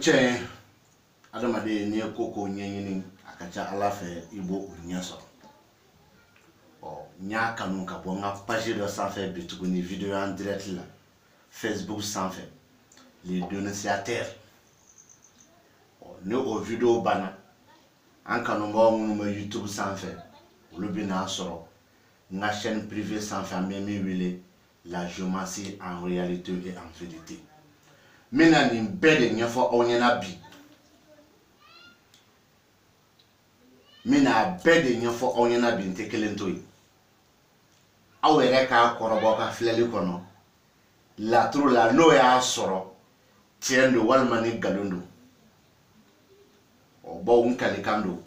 che adamade ni koko nyenyini akacha alafe ibo unyaso o nya kanu ka bonga page de sans faire bituguni vidéo en direct là Facebook sans faire les dénonciateurs o ne o vidéo bana an kanu mo YouTube sans faire le bina soro nga chaîne privée sans faire même wile la géomancie en réalité et en vérité mena ni bede nyefo onyena bi mina bede nyefo onyena bi ntekelentoi awere ka korobo ka fleli kono la tru la no ya soro tiendo walmani galondo o bo unkali kando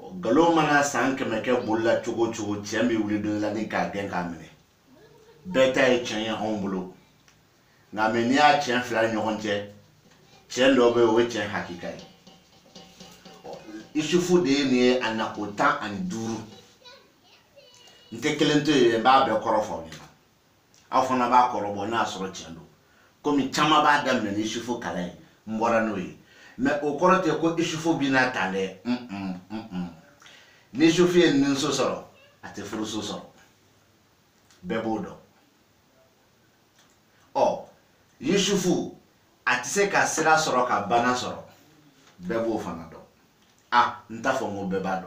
o galo mana sanke meke bulla chugo tiambi wulido la ni ka gen kamene beta e chanya ombulo na meni a chen fla nyonje chen lobe we chen hakika isufu de ni anakota anduru ntekelento e ba be korofo ni afona ba korobo na asoro chendo komi chama ba dam na isufu kale mbora no yi me okorote ko isufu bi na tale ni isufu en nso soro ate furu so soro bebodo o Yusufu atise ka sira soro ka bana soro bebo fanado ntafo mo bebado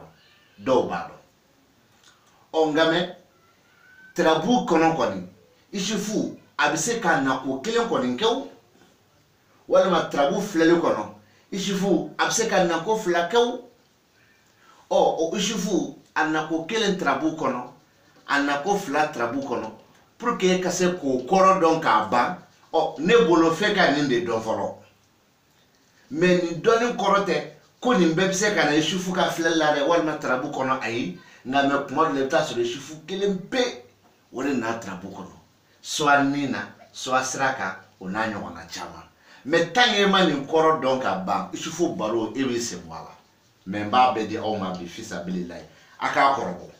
do bado ongame trabu kono koni Yusufu abise ka na ko kelen koni nkew wala ma trabu flele kono Yusufu abise ka na ko flakew o Yusufu anako kelen trabu kono anako fla trabu kono pour que kase ko koro donc aba ne bolo feka ninde don folo mais ni doni korote ko ni mbebse kana Yusufu ka flella re wal ma trabu kono ayi na me kuma le ta sur Yusufu kelempe woni na trabu kono so anina so asraka onanyo wana chama mais tange mani koro donc aba Yusufu baro ebe se wala mais ba be di o ma bi fisabilillah aka korobo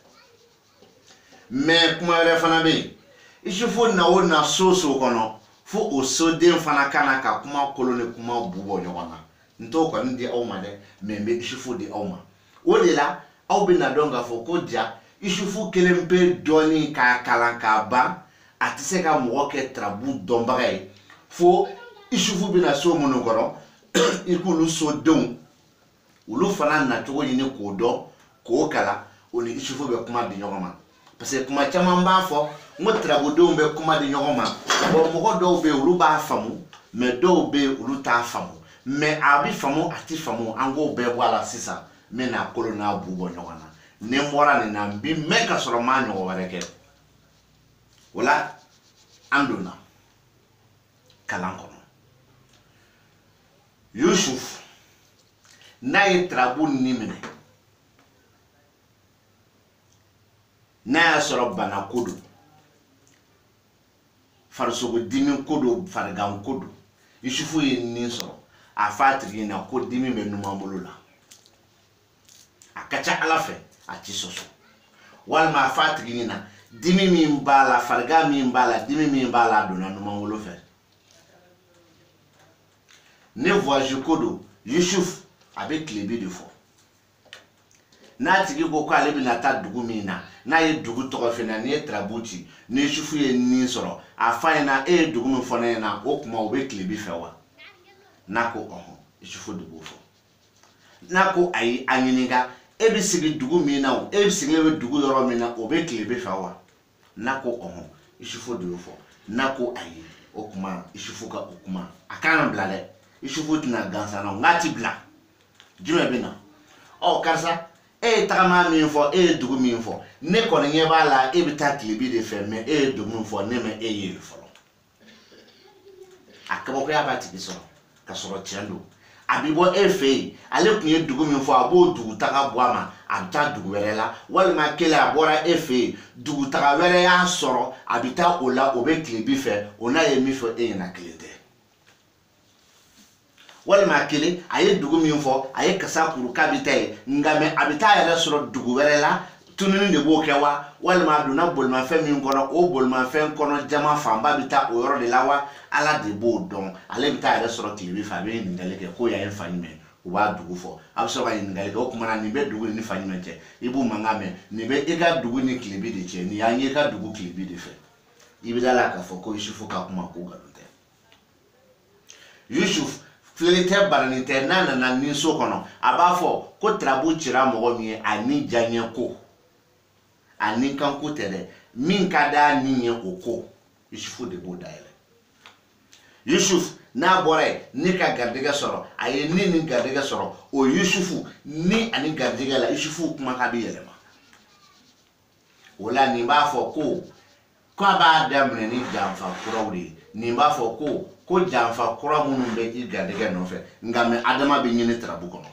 mais kuma re fana be Yusufu na wona so kono fo osodem fana kana ka kuma kolone kuma bubo nyona nto kwa ndi awma de membe Yusufu de awma odela awbina donga fo koja Yusufu kelempe doni ka kalanka ba atiseka moke trabu dombare fo Yusufu bina so monogoro ikulu so don ulu fana na togo yini ko do ko kala oni Yusufu be kuma de nyoma parce que kuma chama mba fo mo trabu do be kuma de nyoma bo mo do be ulu ba famu me do be ulu ta famu me abi famu ati famu ango be wala sisa me na kolona bubo nyona ne mora ne na bi me ka soro ma nyo wareke wala andona kalanko Yusuf na e trabu nimene na soro bana kodo farsogo dimi kodo fargan kodo Yusufu ni so afatri na ko dimi me numa molula akacha alafe atisoso wal ma afatri na dimi mi mbala farga mi mbala dimi mi mbala dona numa molofe ne voyage kodo Yusuf avec les billes de fond na tigi ko ko alebi na ta dugu mina na ye dugu to fena ni trabuti ni Yusufu ye ni soro afa na dugu mi fona na o kuma o be klebi fewa nako Yusufu dugu fo nako ayi anyiniga ebi sigi dugu mina o ebi sigi le dugu yoro mina o be klebi fewa nako Yusufu dugu fo nako ayi o kuma Yusufu ka o kuma akana blale Yusufu tina gansa na ngati bla jume bina karsa tagama mi fo dugu mi fo ne kono nyeba la bita klibi de fe me dugu fo ne me yele fo akabo ko ya bati biso ka soro tiendo abibo fe ale kunye dugu mi fo abo dugu taga boama abita dugu werela wal ma kele abora fe dugu taga were ya soro abita ola obe klibi fe ona ye mi fo na klede wal ma kele aye dugu mi fo aye kasa kuru kabita ngame abita ya soro dugu werela tununi de bo kewa walma do na bolma fe mi kono o bolma fe kono jama famba bita o yoro de lawa ala de bo don ale bita re soro klibi fa be ni ngale ke ko ya en fanyime o ba dugu fo abso ka ni ngale ko kuma ni be dugu ni fanyime che ibu mangame ni be e ka dugu ni klibi de che ni anye ka dugu klibi de fe ibidala ka fo ko Yusufu ka kuma ko galunte Yusuf flelite baranite nana na ninso kono abafo ko trabu chira mo mi ani janye ko ani kan ko tere min kada ninye oko Yusufu de bodaile Yusuf na bore ni ka gardega soro aye ni gardega soro o Yusufu ni ani gardega la Yusufu kuma ka bi yelema wala ni bafo ko ba damne ni jamfa kurawri ni bafo ko jamfa kura munun be i gardega no fe ngame adama be nyini trabu kono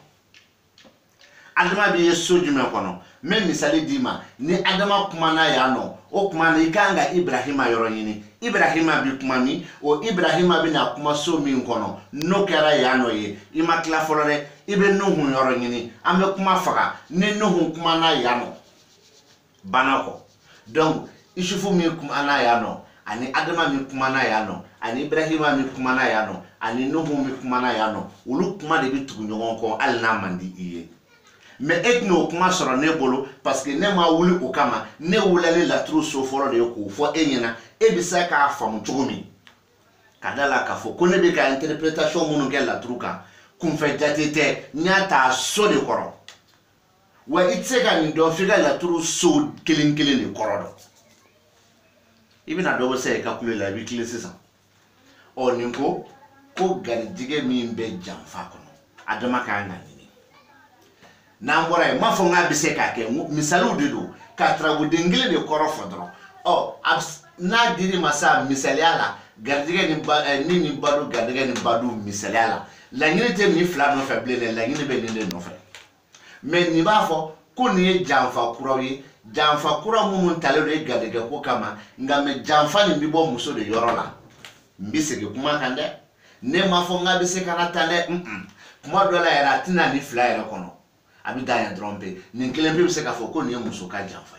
adama be yesoju me kono me misali dima ni adama kuma na ya no o kuma na ikanga Ibrahima yoro nyini Ibrahima bi kuma mi o Ibrahima bi na kuma so mi kono no kera ya no ye imakla folore ibe no hu yoro nyini ame kuma faga ni no hu kuma na ya no banako donc Yusufu mi kuma na ya no ani adama mi kuma na ya no ani Ibrahima mi kuma na ya no ani Nuhu mi kuma na ya no ulu kuma de bi tugu nyogon ko alna mandi iye me etno kuma soro ne bolo parce que ne ma wuli o kama ne wulale la tru so foro de ko fo enyina e bi sa ka fam chugumi kadala ka fo ko ne be ka interpretation munu gel la truka kum fe jatete nyata so de koro wa itsega ni do figa la tru so kilin ni koro ibina dobo se calculer la bi clé 600 o ninko ko gardige mi be jamfa kono adama ka ngani na mbora ma fo nga bise ka ke misalu dedo ka trabu dengile de koro fodro o na diri masa misali ala gardige ni badu gardige ni badu misali ala la ngini te mi fla no faible la ngini be ni no fa mais ni ba fo ko ni jamfa kurawi jamfa kura mumun tale de gardige ko kama ngame jamfa ni bibo muso de yorola mbise ke kuma kande ne ma fo nga bise kana tale kuma dola era tina ni fla era kono abi da ya trompe ni kelempe bise ka fo ko ni muso ka jamfa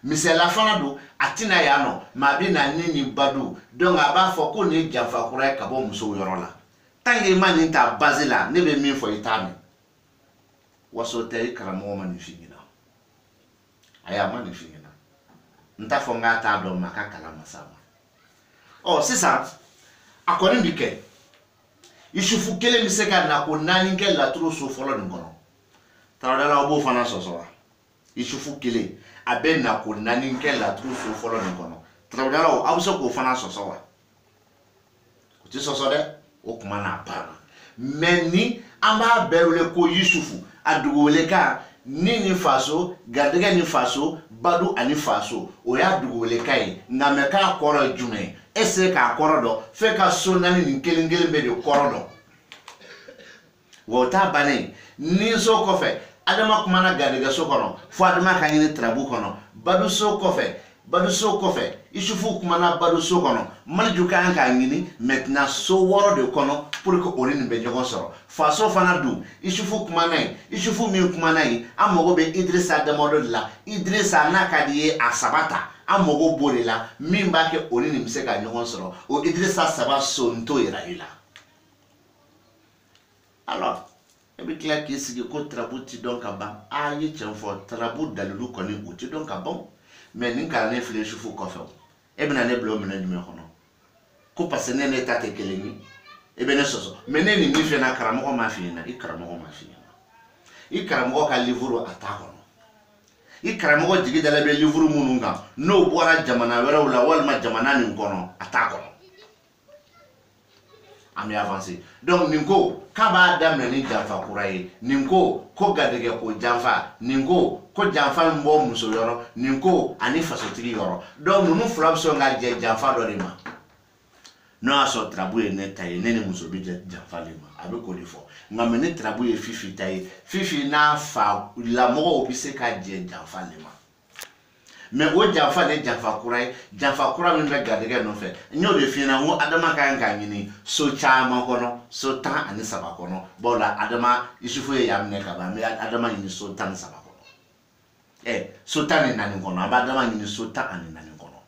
mise la fana do atina ya no ma bi na ni badu donc aba fo ko ni jamfa kura ka bo muso yorola tangi mani ta bazila ne be min fo itami waso te karamo mani fingina aya mani fingina nta fo nga ta do maka kala masama oh c'est ça akoni bike Yusufu kele miseka na ko nani ke la tro so folo ngono tawdala obo fana soso Yusufu kele aben na ko nani ke la tro so folo ngono tawdala o abuso ko fana soso wa ko ti soso de o kuma na para meni amba berule ko Yusufu adugole ka nini faso gardega ni faso badu ani faso o ya dugole kai ngameka koro jume ese ka korodo fe ka sonani ni kelengele be de korodo wota bane ni so kofe adama kuma na gardega so kono fo adama ka ni trabu kono badu so kofe Yusufu kuma na badu so kono maljuka an ka ngini maintenant so woro de kono pour que orini be jogon soro faso fana du Yusufu kuma nay Yusufu mi kuma nay amogo be Idrissa de modo la Idrissa na kadiye asabata amogo bole la mimba ke orini mseka jogon soro o Idrissa saba sonto ira ila alors ebi clair ki sigi ko trabuti donc aba ayi chenfo trabu dalulu koni uti donc bon mais ni kala ne fle Yusufu ko fe ebi na ne blo mena dime kono ko passe ne ne tate keleni ebe ne soso mais ne ni mi fe na karamo ma fi na ikaramo ma fi na ikaramo ka livuru atako no ikaramo jigi dala be livuru mununga no bora jamana wera wala walma jamana ni kono atako ami avancer donc ninko kaba damna ni jamfa kuraye ninko ko gadege ko jamfa ninko ko jamfa mbo muso yoro ninko ani fasotiri yoro donc nunu flabso nga je jamfa do rima no aso trabu ne taye ne muso bi je jamfa lima abe ko difo ngam ne trabu e fifi taye fifi na fa la mo obise ka je jamfa lima mais o jamfa ne jamfa kura min be gadege no fe nyo de fina wo adama ka nga nyini so chama kono so tan ani saba kono bola adama Yusufu ya mne ka ba me adama nyini so tan saba kono Sota ni nani kono abadama ni sota ani nani kono.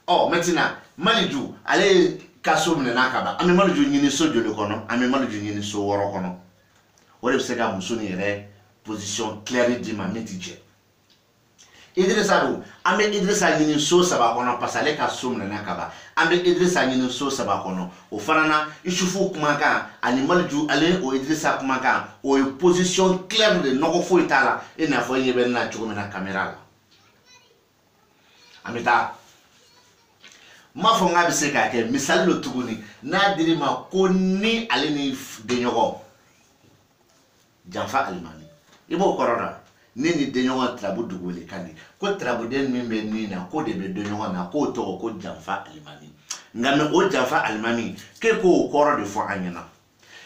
Oh maintenant maliju ale kaso mne nakaba ame maliju nyini so jole kono ame maliju nyini so woro kono. Wole biseka musoni yere position claire di ma metije. Idrissa do ame Idrissa nyini so saba kono pasale kaso mne nakaba ame Idrissa nyini so saba kono o farana ishufu kumaka ani maliju ale o Idrissa kumaka o position claire de noko fo itala ina fo yebe na chukome na camera la ameta ma fo nga biseka ke misali lo tuguni na diri ma ko ni ale ni de nyogo Janfa Alimami ibo korora ni de nyogo trabu dugole kandi ko trabu den mimbe ni na ko de be de nyogo na ko to ko Janfa Alimami ngame o Janfa Alimami ke ko koro de fo anyana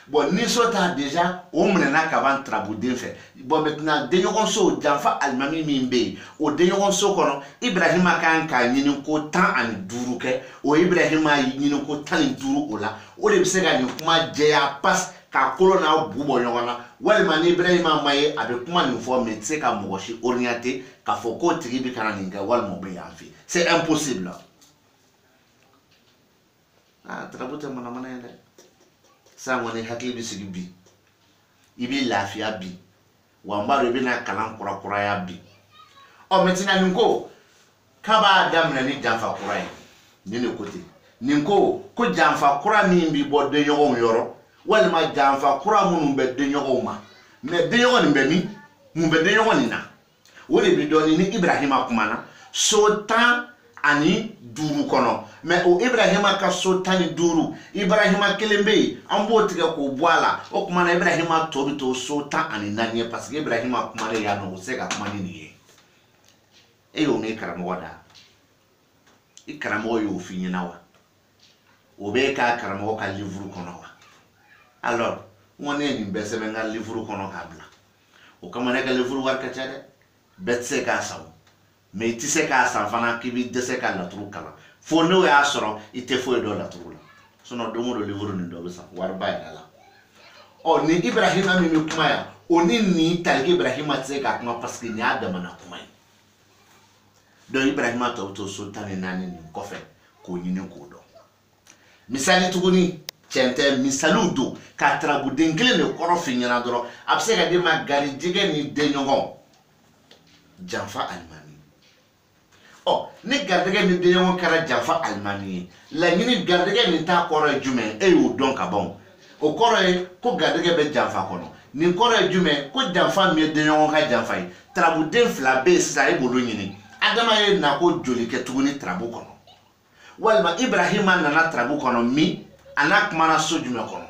bon ni sota déjà o mena ka van trabu den fe bon maintenant de nyogo so Janfa Alimami mimbe o de nyogo so kono Ibrahima kan ka nyini ko tan an duru ke o Ibrahima nyini ko tan duru ola o le bisega ni kuma je ya pas ka kolo na bubo nyogona walima ni Ibrahima maye abe kuma ni fo metse ka mogoshi orienté ka fo ko tribi kana ninga walmo be yanfi c'est impossible. Trabuta mana yele sa ngone hakili bisigi bi ibi lafia bi wambaro bi na kalan kura ya bi o metina ninko kaba damna ni Janfa kura ni ne kote ninko ko Janfa kura ni bi bodde yogo yoro walima Janfa kura munu be de yogo ma me de yogo ni be mi mu be de yogo ni na wole bi doni ni Ibrahima kumana sotan ani duru kono me o Ibrahima ka sotani duru Ibrahima kelembe ambo tiga ko boala o kumana Ibrahima to bi to sotan ani nanye parce que Ibrahima kumana ya no se ka kumani ni o me karamo wada ikaramo yo finyi na wa o be ka karamo ka livre kono wa alors woni ni bese me ngal livre kono ka bla o kamana ka livre war ka tiade betse ka saw mais tu sais qu'à ça fana qui vit de ces cas la trou kala fo no ya soro ite fo do la trou la sono do mo do livre ni do sa war ba ya la o ni Ibrahima mi kuma ya o ni talge Ibrahima tse ka kuma parce que ni Adam na kuma do Ibrahima to sultani nani ni kofe ko nyine ko do misali tuguni chente misalu do ka trabu dengle ne koro finyana doro abse ga de magari jige ni de nyongo Janfa Alimami. Oh, ni gardege ni de yon kara Janfa Alimami. La ni gardege ni ta kore jume e yo don ka bon. O kore ko gardege be Janfa kono. Ni kore jume ko Janfa mi de yon ka Janfa yi. Trabu den fla be sa e bolo nyini. Adama ye na ko joli ke tuguni trabu kono. Walma Ibrahima nana trabu kono mi anak mana so jume kono.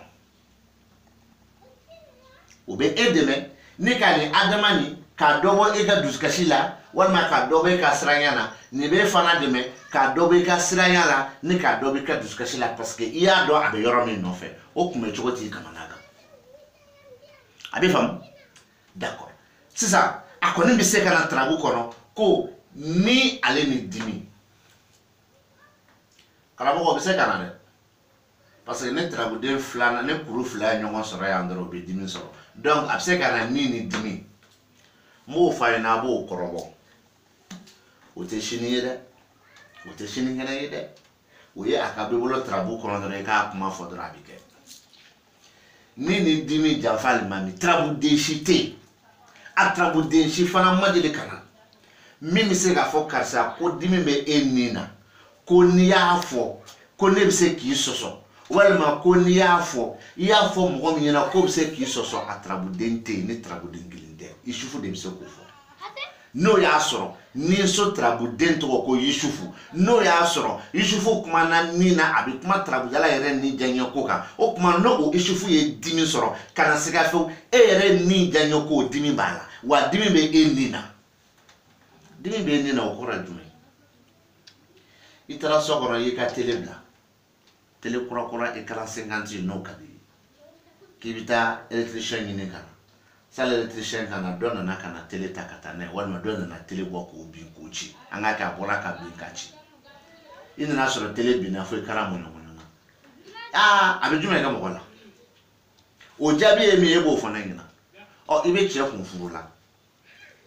Obe edeme ni ka ni Adama ni ka dobo e ka duskashila walma ka dobo e ka sranyana ni be fana deme ka dobo e ka sranyala ni ka dobo e ka duskashila parce que iya do abe yoro mi no fe o kume chokoti kamanaga abe fam d'accord c'est ça akoni bi se kana trabu kono ko ni ale ni dimi karabo ko bi se kana ne parce que ne trabu de flana ne kuru fla nyongo soro ya ndoro be dimi soro donc abse kana ni dimi mo fa na bo korobo o te shini ngana yede o ye akabe bolo trabu kono de ka kuma fodra bike ni dimi Janfa Alimami trabu de shite a trabu de shi fana madele kana mimi se ga fo karsa ko dimi be enina ko ni ya fo ko ne bise ki soso walma ko ni ya fo mo mi na ko bise ki soso a trabu dente ni trabu dingilinde ishufu de bise ko fo no ya soro ni so trabu dento ko Yusufu no ya soro Yusufu kuma na nina abi kuma trabu yala yere ni janyo ko ka o kuma no o Yusufu ye dimi soro kana siga fe e yere ni janyo ko dimi bala wa dimi be enina o kora jume itara sokoro ye ka telebla tele kura ekran 50 no kadi kibita electricien ni kana sala electricien kana donna na kana tele takata ne walma donna na tele boko bi kuchi anga ka bora ka bi kachi ina na soro tele bi na fo kara mo abi jume ka mo kola o jabi e mi ebo fo na ngina o ibe che fun furula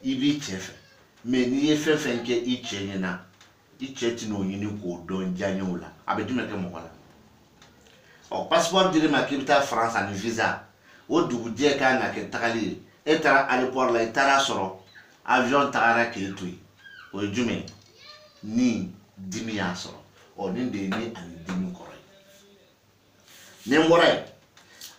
i b'i cɛ fɛ mais n'i ye fɛn fɛn kɛ i cɛ ɲɛna i cɛ tɛ n'o ɲini k'o dɔn diyaɲɛw la a bɛ jumɛn kɛ mɔgɔ la ɔ passeport dir'i ma k'i bɛ taa France ani visa o dugujɛ kan ka kɛ tagali ye e taara aéroport la i taara sɔrɔ avion tagara k'e to yen o ye jumɛn ni dimi y'a sɔrɔ ɔ nin de ye ni ani dimi kɔrɔ ye nin bɔra yen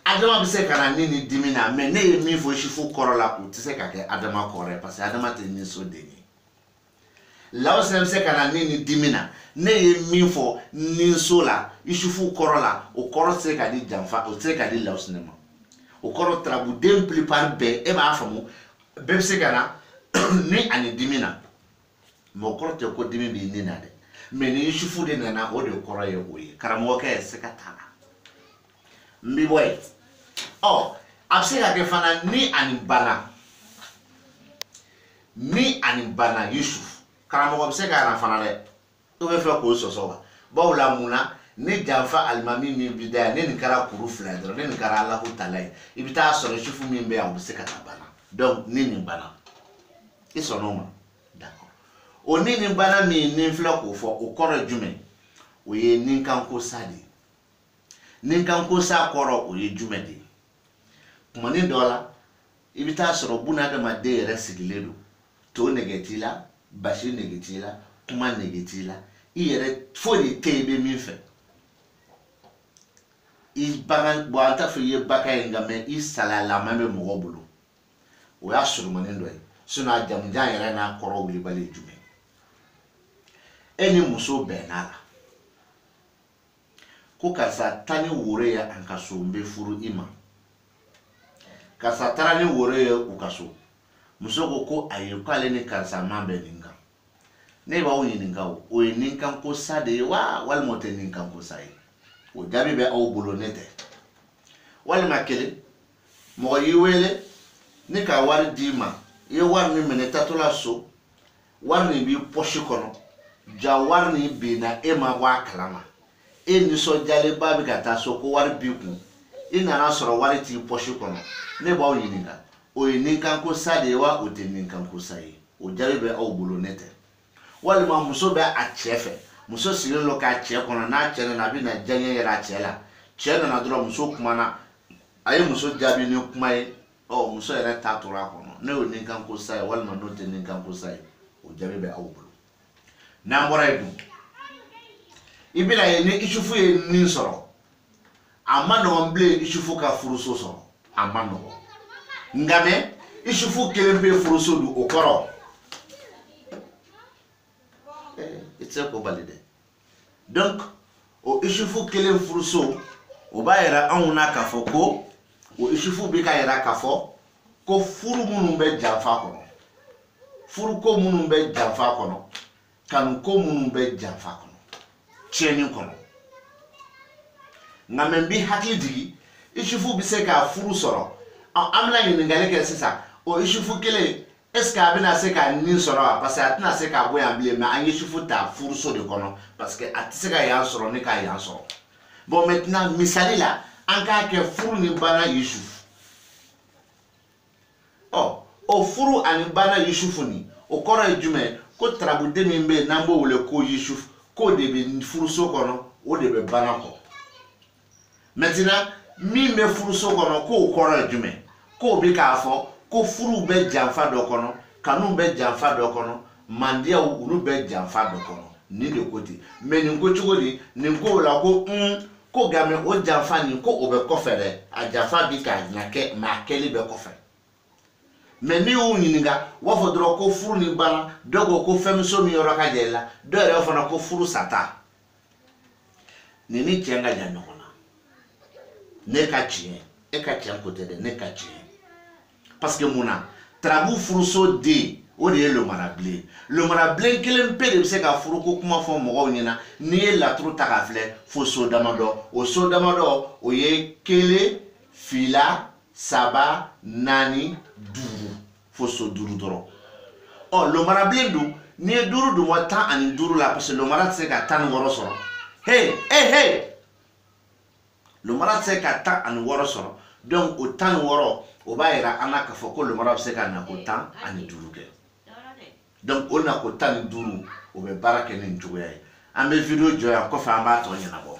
adama bɛ se ka na ni dimi na mais ne ye min fɔ sifu kɔrɔ la o tɛ se ka kɛ adama kɔrɔ ye parce que adama tɛ nisɔnden ye laos bɛ se ka na ni dimi na ne ye min fɔ ninso la isufu kɔrɔ la o kɔrɔ tɛ se ka di janfa o tɛ se ka di laos ne ma o kɔrɔ tarabuden plupart bɛɛ e b'a faamu bɛɛ bɛ se ka na ni ani dimi na mais o kɔrɔ tɛ ko dimi b'i ni na dɛ mais ni isufu de nana o de kɔrɔ ye o ye karamɔgɔkɛ ye se ka taa la n bɛ bɔ yen ɔ a bɛ se ka kɛ fana ni ani bana Yusuf karamɔgɔ bɛ se ka na fana dɛ o bɛ fɛ k'o sɔsɔ wa bawo la mun na ni janfa alimami min bi da yan ne nin kɛra kuru fila ye dɔrɔn ne nin kɛra Alahu tala ye i bɛ taa sɔrɔ Yusufu min bɛ yan o bɛ se ka taa bana donc ni nin bana i sɔnn'o ma d'accord o ni nin bana min ni filɛ k'o fɔ o kɔrɔ ye jumɛn o ye ninkanko sa de ye ninkanko sa kɔrɔ o ye jumɛn de ye kumanin dɔ la i bɛ taa sɔrɔ bunadamaden yɛrɛ sigilen don to nege t'i la basi nege t'i la kuma nege t'i la i yɛrɛ foyi de tɛ yen i bɛ min fɛ i bagan bon an t'a fɔ i ye baka ye nka mɛ i salayalaman bɛ mɔgɔw bolo o y'a surumanin dɔ ye sinon a jamujan yɛrɛ n'a kɔrɔ wulibali ye jumɛn e ni muso bɛnn'a la ko karisa taa ni woro ye an ka so n bɛ furu i ma karisa taara ni woro ye u ka so muso ko ayi k'ale ni karisa man bɛ nin kan ne b'aw ɲininka o ye ninkanko sa de ye wa walima o tɛ ninkanko sa ye o jaabi bɛ aw bolo ne tɛ walima kelen mɔgɔ y'i wele ne ka wari d'i ma i ye wari min minɛ tatɔla so wari nin b'i pɔsi kɔnɔ ja wari nin binna e ma bɔ a kalama e nisɔndiyalenba bɛ ka taa so ko wari b'i kun i nana sɔrɔ wari t'i pɔsi kɔnɔ ne b'aw ɲininka o ye ninkanko sa de ye wa o tɛ ninkanko sa ye o jaabi bɛ aw bolo ne tɛ walima muso bɛ a cɛ fɛ muso sigilen don k'a cɛ kɔnɔ n'a cɛ nana a bɛ na diyaɲɛ yɛrɛ a cɛ la cɛ nana dɔrɔn muso kumana a ye muso jaabi ni kuma ye ɔ muso yɛrɛ ta tora a kɔnɔ ne y'o ninkanko sa ye walima n'o tɛ ninkanko sa ye o jaabi bɛ aw bolo n'an bɔra yen dun i bɛna ye ni Isufu ye nin sɔrɔ a ma nɔgɔn bilen Isufu ka furuso sɔrɔ a ma nɔgɔn nka mɛ Isufu kelen bɛ furuso don o kɔrɔ i tɛ se k'o bali dɛ donc o Isufu kelen furuso o b'a yira anw na k'a fɔ ko o Isufu bɛ ka yira k'a fɔ ko furu minnu bɛ janfa kɔnɔ furuko minnu bɛ janfa kɔnɔ kanuko minnu bɛ janfa kɔnɔ tiɲɛni kɔnɔ nka mɛ n bɛ hakili jigin Isufu bɛ se ka furu sɔrɔ an bɛna ɲininkali kɛ sisan o Isufu kelen est ce que a bɛna se ka nin sɔrɔ wa parce que a tɛna se ka bɔ yan bilen mais an ye Isufu ta furuso de kɔnɔ parce que a tɛ se ka yan sɔrɔ ne ka yan sɔrɔ bon maintenant misali la an k'a kɛ furu ni bana Isufu ɔ o furu ani bana Isufu ni o kɔrɔ ye jumɛn ko tarabuden min bɛ yen n'an b'o wele ko Isufu k'o de bɛ furuso kɔnɔ o de bɛ bana kɔ maintenant min bɛ furuso kɔnɔ k'o kɔrɔ ye jumɛn k'o bɛ k'a fɔ ko furu bɛ janfa dɔ kɔnɔ kanu bɛ janfa dɔ kɔnɔ mandiyaw olu bɛ janfa dɔ kɔnɔ nin de ko ten mais nin ko cogo di nin ko la ko ko game o janfa nin ko o bɛ kɔfɛ dɛ a janfa bi k'a ɲa kɛ mais a kɛli bɛ kɔfɛ mais n'i y'u ɲininka u b'a fɔ dɔrɔn ko furu ni bana dɔw ko ko fɛnmuso min yɔrɔ ka jan i la dɔw yɛrɛ fana ko furu sata nin ni tiɲɛ ka jan ɲɔgɔn na ne ka tiɲɛ e ka tiɲɛ ko tɛ dɛ ne ka tiɲɛ parce que mun na tarabu furuso den o de ye lomarabilen kelen pe de bɛ se ka furuko kuma fɔ mɔgɔw ɲɛna n'i ye laturu ta k'a filɛ fo so damadɔ o so damadɔ o ye 1 2 3 4 5 fo so 5 dɔrɔn ɔ lomarabilen dun n'i ye 5 dun wa 15 la parce que lomara tɛ se ka 16 sɔrɔ hey lomara tɛ se ka 16 sɔrɔ donc o tan wɔɔrɔ o b'a yira an na k'a fɔ ko lomara bɛ se ka nako 15 kɛ donc o nako 15 o bɛ baara kɛ nin cogoya ye an bɛ video jɔ yan kɔfɛ an b'a tɔ ɲɛnabɔ.